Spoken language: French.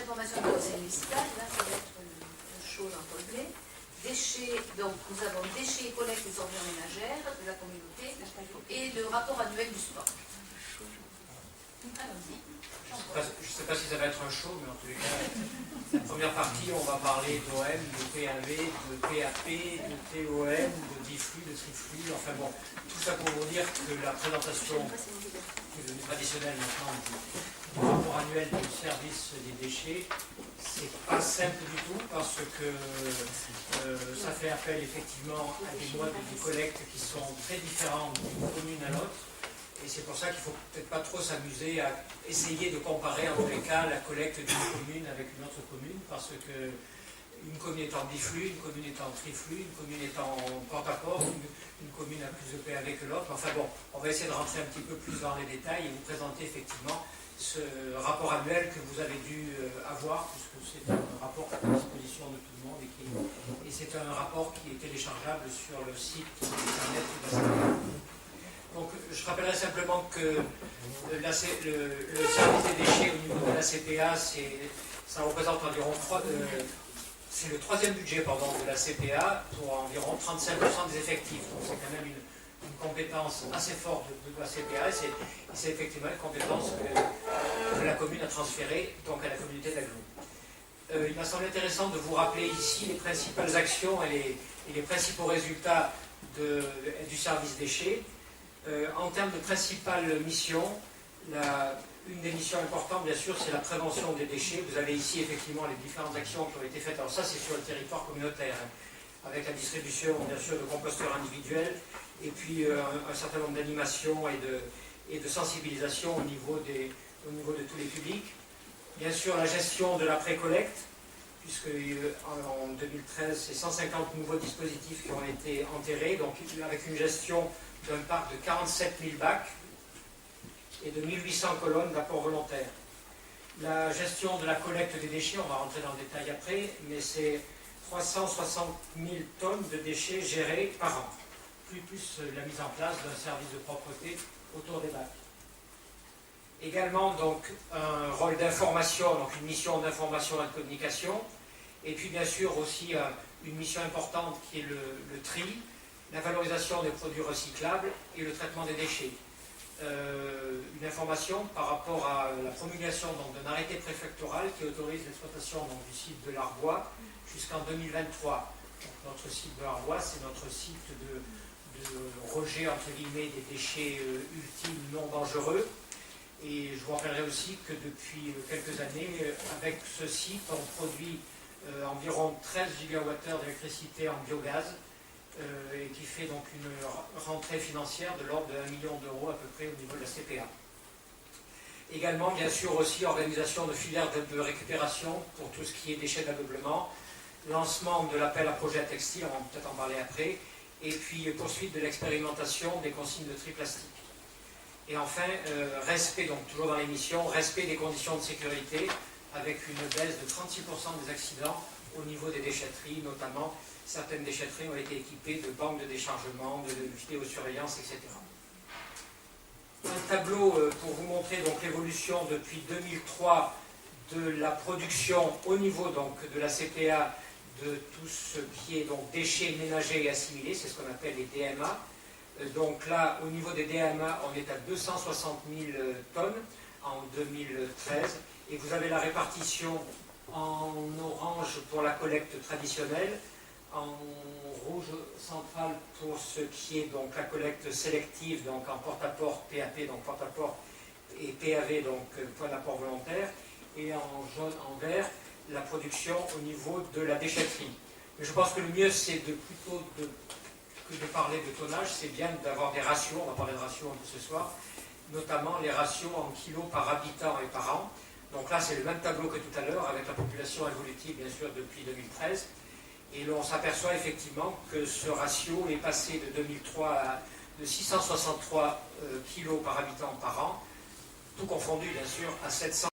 d'information du conseil municipal, là ça va être une chose en complet. Déchets, donc nous avons déchets et collecte des ordures ménagères de la communauté et le rapport annuel du sport. Allons-y. Je ne sais pas si ça va être un show, mais en tous les cas, la première partie, on va parler d'OM, de PAV, de PAP, de TOM, de biflux, de triflux, enfin bon, tout ça pour vous dire que la présentation qui est devenue traditionnelle maintenant du rapport annuel du service des déchets, c'est pas simple du tout parce que ça fait appel effectivement à des modes de collecte qui sont très différents d'une commune à l'autre. Et c'est pour ça qu'il ne faut peut-être pas trop s'amuser à essayer de comparer en tous les cas la collecte d'une commune avec une autre commune, parce que une commune est en biflux, une commune est en triflux, une commune est en porte-à-porte, une commune a plus de PAV que l'autre. Enfin bon, on va essayer de rentrer un petit peu plus dans les détails et vous présenter effectivement ce rapport annuel que vous avez dû avoir, puisque c'est un rapport à disposition de tout le monde et c'est un rapport qui est téléchargeable sur le site internet de la CPA. Donc, je rappellerai simplement que le service des déchets au niveau de la CPA, ça représente environ c'est le troisième budget de la CPA pour environ 35% des effectifs. Donc, c'est quand même une compétence assez forte de la CPA et c'est effectivement une compétence que la commune a transférée donc à la communauté de la Gloue. Il m'a semblé intéressant de vous rappeler ici les principales actions et les principaux résultats du service déchets. En termes de principales missions, une des missions importantes, bien sûr, c'est la prévention des déchets. Vous avez ici, effectivement, les différentes actions qui ont été faites. Alors ça, c'est sur le territoire communautaire, avec la distribution, bien sûr, de composteurs individuels, et puis un certain nombre d'animations et de sensibilisation au niveau de tous les publics. Bien sûr, la gestion de l'après-collecte, puisque en 2013, c'est 150 nouveaux dispositifs qui ont été enterrés, donc avec une gestion d'un parc de 47 000 bacs et de 1800 colonnes d'apport volontaire. La gestion de la collecte des déchets, on va rentrer dans le détail après, mais c'est 360 000 tonnes de déchets gérés par an, plus la mise en place d'un service de propreté autour des bacs. Également donc un rôle d'information, donc une mission d'information et de communication, et puis bien sûr aussi une mission importante qui est le tri, la valorisation des produits recyclables et le traitement des déchets. Une information par rapport à la promulgation d'un arrêté préfectoral qui autorise l'exploitation du site de l'Arbois jusqu'en 2023. Donc, notre site de l'Arbois, c'est notre site de rejet entre guillemets des déchets ultimes non dangereux. Et je vous rappellerai aussi que depuis quelques années, avec ce site, on produit environ 13 gigawattheures d'électricité en biogaz, et qui fait donc une rentrée financière de l'ordre de 1 million d'euros à peu près au niveau de la CPA. Également, bien sûr, aussi organisation de filières de récupération pour tout ce qui est déchets d'ameublement, lancement de l'appel à projet textile, on va peut-être en parler après, et puis poursuite de l'expérimentation des consignes de tri plastique. Et enfin, respect, donc toujours dans l'émission, respect des conditions de sécurité, avec une baisse de 36% des accidents au niveau des déchetteries, notamment certaines déchetteries ont été équipées de banques de déchargement, de vidéosurveillance, etc. Un tableau pour vous montrer donc l'évolution depuis 2003 de la production au niveau donc de la CPA de tout ce qui est donc déchets ménagers et assimilés, c'est ce qu'on appelle les DMA. Donc là, au niveau des DMA, on est à 260 000 tonnes en 2013, et vous avez la répartition en orange pour la collecte traditionnelle, en rouge central pour ce qui est donc la collecte sélective, donc en porte-à-porte, PAP, donc porte-à-porte, et PAV, donc point d'apport volontaire, et en jaune, en vert, la production au niveau de la déchetterie. Mais je pense que le mieux, c'est plutôt que de parler de tonnage, c'est bien d'avoir des ratios, on va parler de ratios un peu ce soir, notamment les ratios en kilos par habitant et par an. Donc là, c'est le même tableau que tout à l'heure, avec la population évolutive, bien sûr, depuis 2013. Et l'on s'aperçoit effectivement que ce ratio est passé de 2003 de 663 kilos par habitant par an, tout confondu bien sûr, à 700